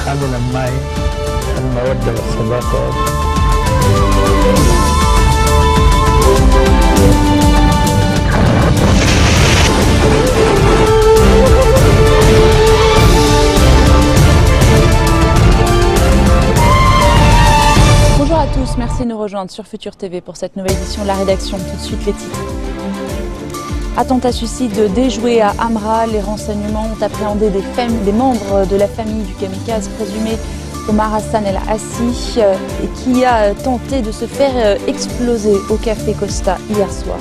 حاملا معي المودة والصداقة. Bonjour à tous, merci de nous rejoindre sur Futur TV pour cette nouvelle édition de la rédaction. Tout de suite les titres. Attentat suicide déjoué à Amra, les renseignements ont appréhendé des membres de la famille du kamikaze présumé Omar Hassan El Assi et qui a tenté de se faire exploser au café Costa hier soir.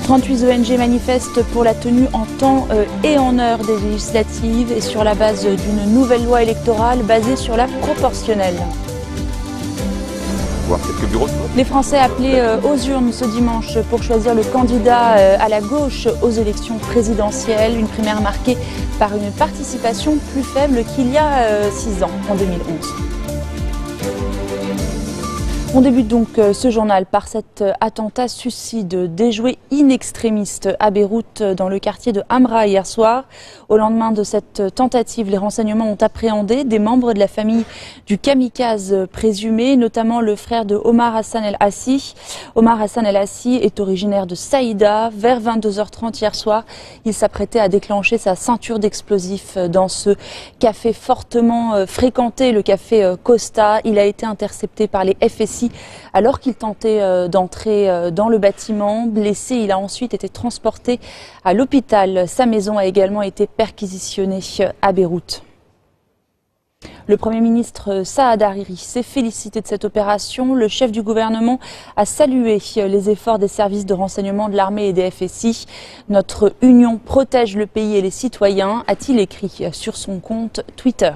38 ONG manifestent pour la tenue en temps et en heure des législatives et sur la base d'une nouvelle loi électorale basée sur la proportionnelle. Quelques bureaux de vote. Les Français appelés aux urnes ce dimanche pour choisir le candidat à la gauche aux élections présidentielles. Une primaire marquée par une participation plus faible qu'il y a 6 ans, en 2011. On débute donc ce journal par cet attentat suicide déjoué in extremis à Beyrouth dans le quartier de Hamra hier soir. Au lendemain de cette tentative, les renseignements ont appréhendé des membres de la famille du kamikaze présumé, notamment le frère de Omar Hassan El Assi. Omar Hassan El Assi est originaire de Saïda. Vers 22h30 hier soir, il s'apprêtait à déclencher sa ceinture d'explosifs dans ce café fortement fréquenté, le café Costa. Il a été intercepté par les FSI alors qu'il tentait d'entrer dans le bâtiment. Blessé, il a ensuite été transporté à l'hôpital. Sa maison a également été perquisitionnée à Beyrouth. Le Premier ministre Saad Hariri s'est félicité de cette opération. Le chef du gouvernement a salué les efforts des services de renseignement de l'armée et des FSI. Notre union protège le pays et les citoyens, a-t-il écrit sur son compte Twitter.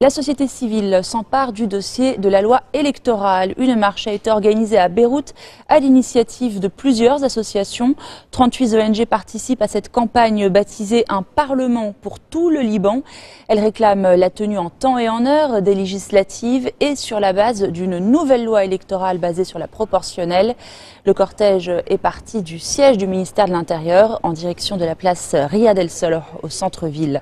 La société civile s'empare du dossier de la loi électorale. Une marche a été organisée à Beyrouth à l'initiative de plusieurs associations. 38 ONG participent à cette campagne baptisée « Un Parlement pour tout le Liban ». Elle réclame la tenue en temps et en heure des législatives et sur la base d'une nouvelle loi électorale basée sur la proportionnelle. Le cortège est parti du siège du ministère de l'Intérieur en direction de la place Riyad El Solh au centre-ville.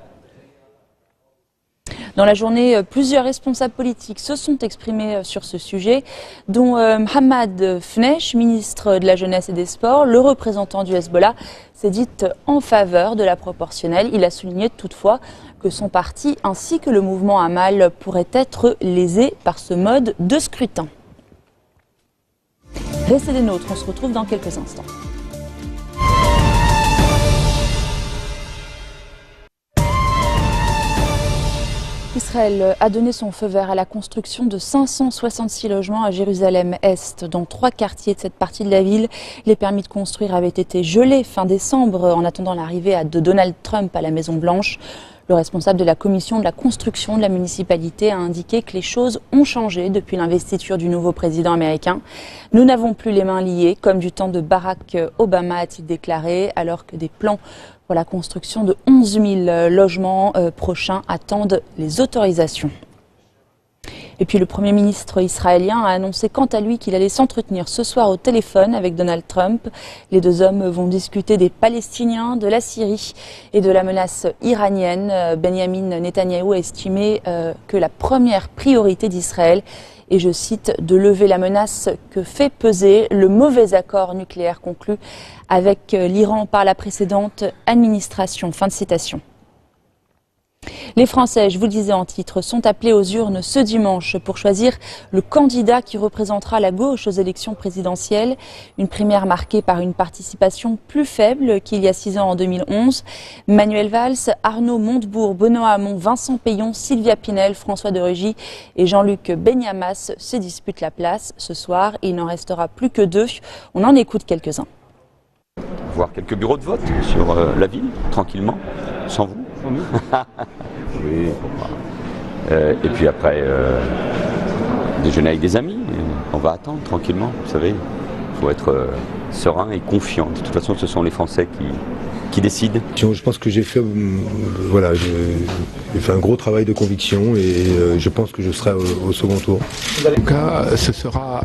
Dans la journée, plusieurs responsables politiques se sont exprimés sur ce sujet, dont Mohamed Fnech, ministre de la Jeunesse et des Sports. Le représentant du Hezbollah s'est dit en faveur de la proportionnelle. Il a souligné toutefois que son parti ainsi que le mouvement Amal pourraient être lésés par ce mode de scrutin. Restez des nôtres, on se retrouve dans quelques instants. Israël a donné son feu vert à la construction de 566 logements à Jérusalem-Est. Dans 3 quartiers de cette partie de la ville, les permis de construire avaient été gelés fin décembre en attendant l'arrivée de Donald Trump à la Maison-Blanche. Le responsable de la commission de la construction de la municipalité a indiqué que les choses ont changé depuis l'investiture du nouveau président américain. Nous n'avons plus les mains liées, comme du temps de Barack Obama, a-t-il déclaré, alors que des plans pour la construction de 11 000 logements prochains attendent les autorisations. Et puis le Premier ministre israélien a annoncé quant à lui qu'il allait s'entretenir ce soir au téléphone avec Donald Trump. Les deux hommes vont discuter des Palestiniens, de la Syrie et de la menace iranienne. Benjamin Netanyahou a estimé que la première priorité d'Israël est, je cite, de lever la menace que fait peser le mauvais accord nucléaire conclu avec l'Iran par la précédente administration. Fin de citation. Les Français, je vous le disais en titre, sont appelés aux urnes ce dimanche pour choisir le candidat qui représentera la gauche aux élections présidentielles. Une primaire marquée par une participation plus faible qu'il y a 6 ans en 2011. Manuel Valls, Arnaud Montebourg, Benoît Hamon, Vincent Payon, Sylvia Pinel, François de Rugy et Jean-Luc Benyamas se disputent la place. Ce soir, il n'en restera plus que 2. On en écoute quelques-uns. Voir quelques bureaux de vote sur la ville, tranquillement, sans vous. Oui. Et puis après, déjeuner avec des amis. On va attendre tranquillement, vous savez. Il faut être serein et confiant. De toute façon, ce sont les Français qui décide. Je pense que j'ai fait, voilà, j'ai fait un gros travail de conviction et je pense que je serai au second tour. En tout cas, ce sera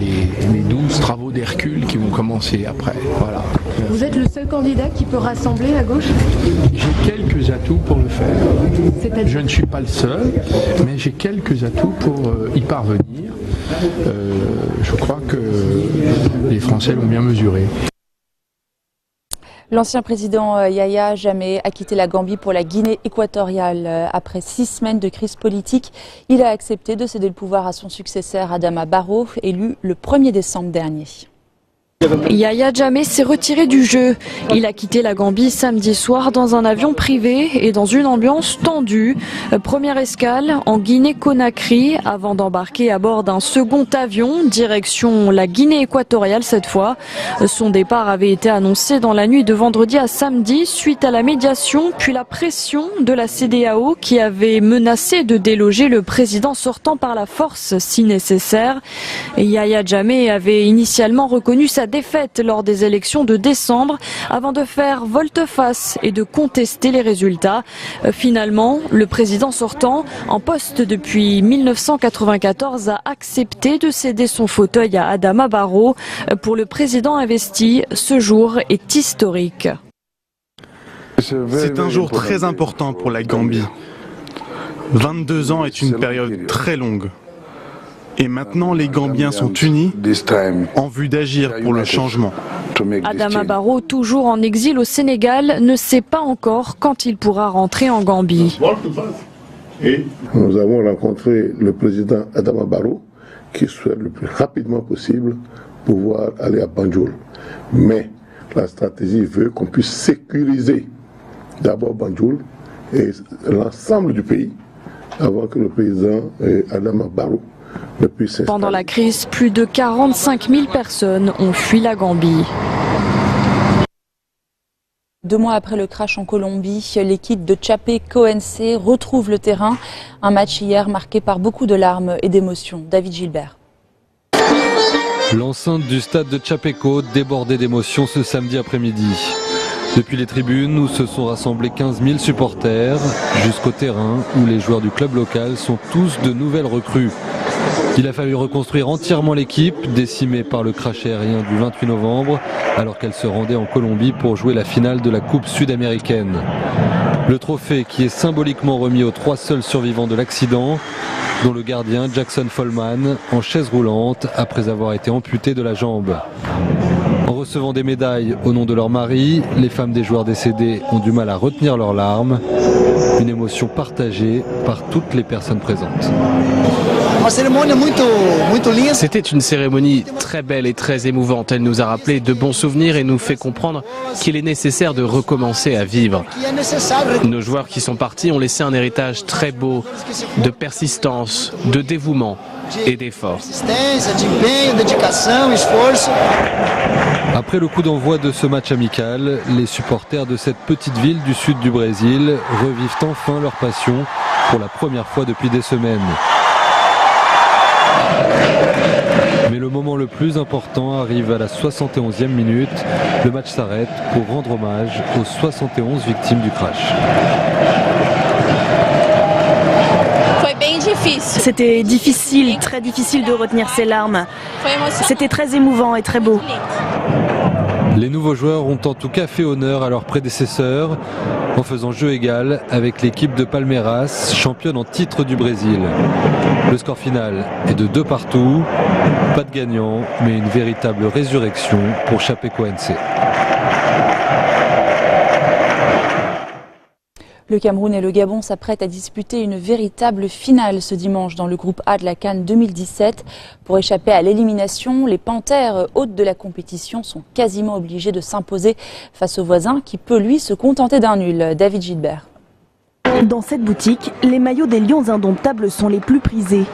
les 12 travaux d'Hercule qui vont commencer après. Voilà. Vous êtes le seul candidat qui peut rassembler à gauche? J'ai quelques atouts pour le faire. Je ne suis pas le seul, mais j'ai quelques atouts pour y parvenir. Je crois que les Français l'ont bien mesuré. L'ancien président Yahya Jammeh a quitté la Gambie pour la Guinée équatoriale. Après 6 semaines de crise politique, il a accepté de céder le pouvoir à son successeur Adama Barrow, élu le 1er décembre dernier. Yahya Jammeh s'est retiré du jeu. Il a quitté la Gambie samedi soir dans un avion privé et dans une ambiance tendue. Première escale en Guinée-Conakry avant d'embarquer à bord d'un second avion, direction la Guinée équatoriale cette fois. Son départ avait été annoncé dans la nuit de vendredi à samedi suite à la médiation puis la pression de la CEDEAO qui avait menacé de déloger le président sortant par la force si nécessaire. Yahya Jammeh avait initialement reconnu sa défaite lors des élections de décembre avant de faire volte-face et de contester les résultats. Finalement, le président sortant, en poste depuis 1994, a accepté de céder son fauteuil à Adama Barrow. Pour le président investi, ce jour est historique. C'est un jour très important pour la Gambie. 22 ans est une période très longue. Et maintenant, les Gambiens sont unis en vue d'agir pour le changement. Adama Barrow, toujours en exil au Sénégal, ne sait pas encore quand il pourra rentrer en Gambie. Nous avons rencontré le président Adama Barrow, qui souhaite le plus rapidement possible pouvoir aller à Banjul. Mais la stratégie veut qu'on puisse sécuriser d'abord Banjul et l'ensemble du pays avant que le président Adama Barrow. Pendant la crise, plus de 45 000 personnes ont fui la Gambie. 2 mois après le crash en Colombie, l'équipe de Chapecoense retrouve le terrain. Un match hier marqué par beaucoup de larmes et d'émotions. David Gilbert. L'enceinte du stade de Chapeco débordait d'émotions ce samedi après-midi. Depuis les tribunes où se sont rassemblés 15 000 supporters, jusqu'au terrain où les joueurs du club local sont tous de nouvelles recrues. Il a fallu reconstruire entièrement l'équipe, décimée par le crash aérien du 28 novembre, alors qu'elle se rendait en Colombie pour jouer la finale de la Coupe sud-américaine. Le trophée qui est symboliquement remis aux 3 seuls survivants de l'accident, dont le gardien Jackson Follman, en chaise roulante après avoir été amputé de la jambe. En recevant des médailles au nom de leur mari, les femmes des joueurs décédés ont du mal à retenir leurs larmes. Une émotion partagée par toutes les personnes présentes. C'était une cérémonie très belle et très émouvante. Elle nous a rappelé de bons souvenirs et nous fait comprendre qu'il est nécessaire de recommencer à vivre. Nos joueurs qui sont partis ont laissé un héritage très beau de persistance, de dévouement et d'effort. Après le coup d'envoi de ce match amical, les supporters de cette petite ville du sud du Brésil revivent enfin leur passion pour la première fois depuis des semaines. Mais le moment le plus important arrive à la 71e minute. Le match s'arrête pour rendre hommage aux 71 victimes du crash. C'était difficile, très difficile de retenir ses larmes. C'était très émouvant et très beau. Les nouveaux joueurs ont en tout cas fait honneur à leurs prédécesseurs en faisant jeu égal avec l'équipe de Palmeiras, championne en titre du Brésil. Le score final est de 2-2, pas de gagnant, mais une véritable résurrection pour Chapecoense. Le Cameroun et le Gabon s'apprêtent à disputer une véritable finale ce dimanche dans le groupe A de la CAN 2017. Pour échapper à l'élimination, les Panthères, hôtes de la compétition, sont quasiment obligés de s'imposer face au voisin qui peut lui se contenter d'un nul. David Gilbert. Dans cette boutique, les maillots des Lions indomptables sont les plus prisés.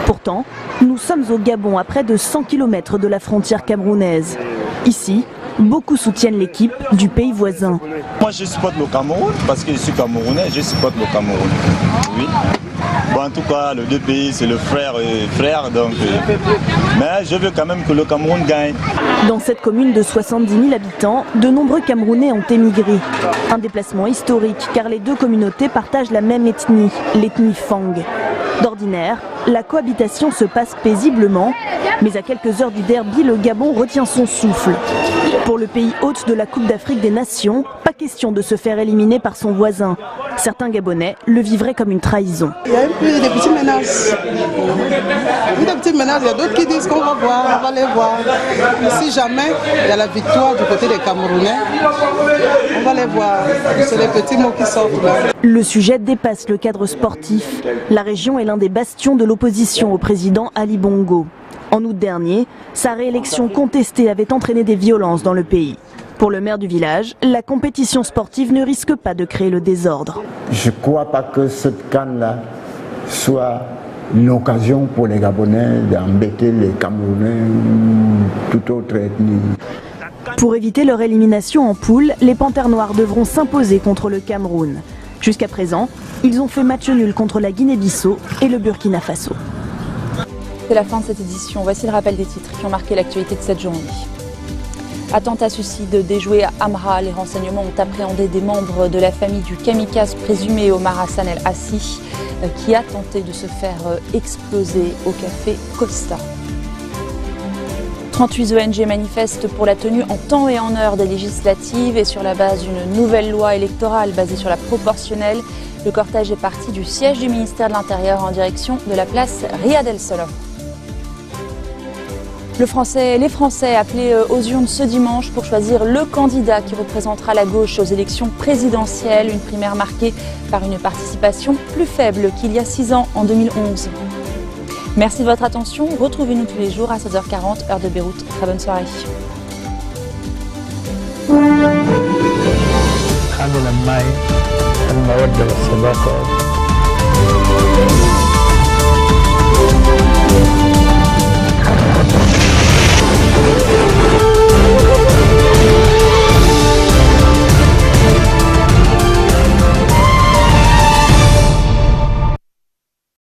Pourtant, nous sommes au Gabon à près de 100 km de la frontière camerounaise. Ici, beaucoup soutiennent l'équipe du pays voisin. Moi je supporte le Cameroun parce que je suis camerounais, je supporte le Cameroun. Oui. Bon, en tout cas, les deux pays, c'est le frère et frère, donc. Mais je veux quand même que le Cameroun gagne. Dans cette commune de 70 000 habitants, de nombreux Camerounais ont émigré. Un déplacement historique car les deux communautés partagent la même ethnie, l'ethnie Fang. D'ordinaire, la cohabitation se passe paisiblement, mais à quelques heures du derby, le Gabon retient son souffle. Pour le pays hôte de la Coupe d'Afrique des Nations, pas question de se faire éliminer par son voisin. Certains Gabonais le vivraient comme une trahison. Il y a eu des petites menaces. Il y a d'autres qui disent qu'on va voir, on va les voir. Si jamais il y a la victoire du côté des Camerounais, on va les voir. C'est les petits mots qui sortent là. Le sujet dépasse le cadre sportif. La région est l'un des bastions de l'opposition au président Ali Bongo. En août dernier, sa réélection contestée avait entraîné des violences dans le pays. Pour le maire du village, la compétition sportive ne risque pas de créer le désordre. Je ne crois pas que cette canne-là soit l'occasion pour les Gabonais d'embêter les Camerounais ou toute autre ethnie. Pour éviter leur élimination en poule, les Panthères Noires devront s'imposer contre le Cameroun. Jusqu'à présent, ils ont fait match nul contre la Guinée-Bissau et le Burkina Faso. C'est la fin de cette édition. Voici le rappel des titres qui ont marqué l'actualité de cette journée. Attentat suicide déjoué à Amra. Les renseignements ont appréhendé des membres de la famille du kamikaze présumé Omar Hassan El Hassi qui a tenté de se faire exploser au café Costa. 38 ONG manifestent pour la tenue en temps et en heure des législatives et sur la base d'une nouvelle loi électorale basée sur la proportionnelle. Le cortège est parti du siège du ministère de l'Intérieur en direction de la place Riyad El Solom. Les Français appelés aux urnes ce dimanche pour choisir le candidat qui représentera la gauche aux élections présidentielles. Une primaire marquée par une participation plus faible qu'il y a 6 ans, en 2011. Merci de votre attention. Retrouvez-nous tous les jours à 16h40, heure de Beyrouth. Très bonne soirée. المودة والصداقة